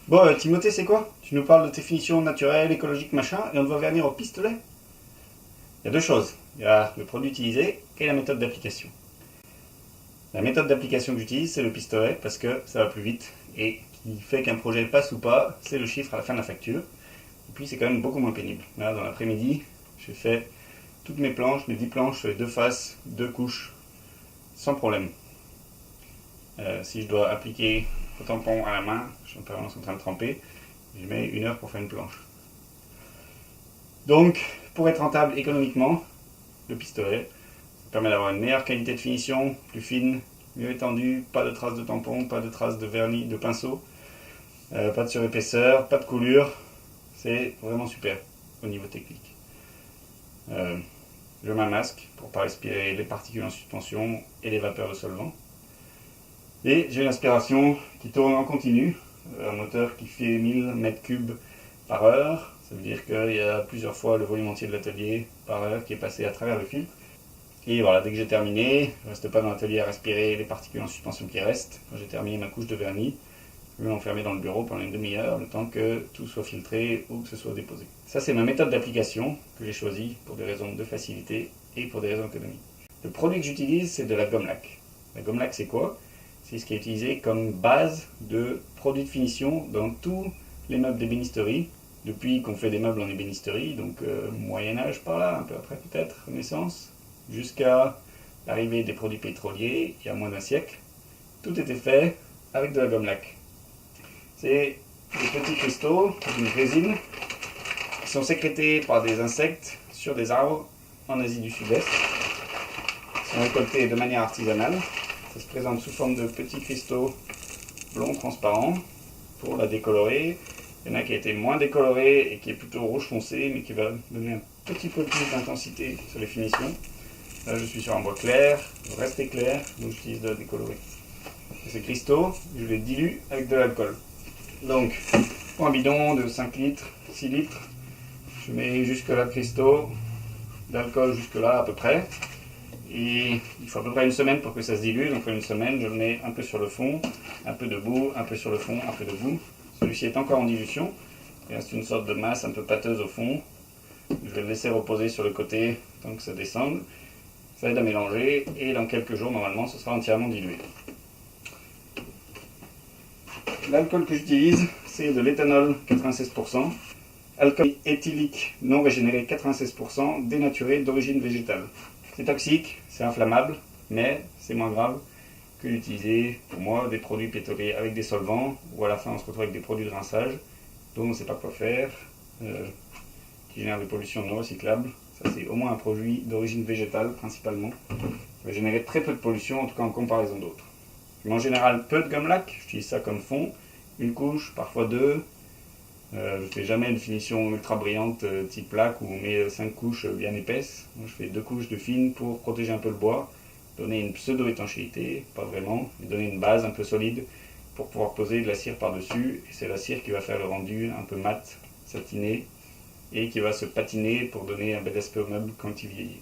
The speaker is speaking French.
Bon, Timothée, c'est quoi? Tu nous parles de tes finitions naturelles, écologiques, machin, et on te voit venir au pistolet? Il y a deux choses. Il y a le produit utilisé et la méthode d'application. La méthode d'application que j'utilise, c'est le pistolet, parce que ça va plus vite, et qui fait qu'un projet passe ou pas, c'est le chiffre à la fin de la facture. Et puis c'est quand même beaucoup moins pénible. Là, dans l'après-midi, j'ai fait toutes mes planches, mes 10 planches, sur les deux faces, 2 couches, sans problème. Si je dois appliquer au tampon à la main, je suis en permanence en train de tremper, je mets 1 heure pour faire une planche. Donc, pour être rentable économiquement, le pistolet, ça permet d'avoir une meilleure qualité de finition, plus fine, mieux étendue, pas de traces de tampon, pas de traces de vernis, de pinceau, pas de surépaisseur, pas de coulure, c'est vraiment super au niveau technique. Je mets un masque pour ne pas respirer les particules en suspension et les vapeurs de solvant. Et j'ai une aspiration qui tourne en continu, un moteur qui fait 1000 m3 par heure. Ça veut dire qu'il y a plusieurs fois le volume entier de l'atelier par heure qui est passé à travers le filtre. Et voilà, dès que j'ai terminé, je ne reste pas dans l'atelier à respirer les particules en suspension qui restent. Quand j'ai terminé ma couche de vernis, je vais m'enfermer dans le bureau pendant une demi-heure, le temps que tout soit filtré ou que ce soit déposé. Ça, c'est ma méthode d'application que j'ai choisie pour des raisons de facilité et pour des raisons économiques. Le produit que j'utilise, c'est de la gomme laque. La gomme laque, c'est quoi? C'est ce qui est utilisé comme base de produit de finition dans tous les meubles d'ébénisterie, depuis qu'on fait des meubles en ébénisterie, donc Moyen-Âge par là, un peu après peut-être, Renaissance, jusqu'à l'arrivée des produits pétroliers, il y a moins d'un siècle. Tout était fait avec de la gomme laque. C'est des petits cristaux d'une résine qui sont sécrétés par des insectes sur des arbres en Asie du Sud-Est. Ils sont récoltés de manière artisanale. Ça se présente sous forme de petits cristaux blonds transparents pour la décolorer. Il y en a qui a été moins décoloré et qui est plutôt rouge foncé, mais qui va donner un petit peu plus d'intensité sur les finitions. Là, je suis sur un bois clair, resté clair, donc j'utilise de la décolorée. Et ces cristaux, je les dilue avec de l'alcool. Donc, pour un bidon de 5 litres, 6 litres, je mets jusque-là de cristaux, d'alcool jusque-là à peu près. Et il faut à peu près une semaine pour que ça se dilue, donc en une semaine je le mets un peu sur le fond, un peu debout, un peu sur le fond, un peu debout. Celui-ci est encore en dilution, il reste une sorte de masse un peu pâteuse au fond. Je vais le laisser reposer sur le côté tant que ça descende. Ça aide à mélanger et dans quelques jours normalement ce sera entièrement dilué. L'alcool que j'utilise, c'est de l'éthanol 96%, alcool éthylique non régénéré 96%, dénaturé d'origine végétale. C'est toxique, c'est inflammable, mais c'est moins grave que d'utiliser, pour moi, des produits pétroliers avec des solvants, où à la fin on se retrouve avec des produits de rinçage, dont on ne sait pas quoi faire, qui génèrent des pollutions non recyclables. Ça, c'est au moins un produit d'origine végétale, principalement, qui va générer très peu de pollution, en tout cas en comparaison d'autres. Je mets en général peu de gomme laque, j'utilise ça comme fond, une couche, parfois deux. Je ne fais jamais une finition ultra brillante type laque où on met 5 couches bien épaisses. Moi, je fais 2 couches de fines pour protéger un peu le bois, donner une pseudo-étanchéité, pas vraiment, mais donner une base un peu solide pour pouvoir poser de la cire par-dessus. Et c'est la cire qui va faire le rendu un peu mat, satiné, et qui va se patiner pour donner un bel aspect au meuble quand il vieillit.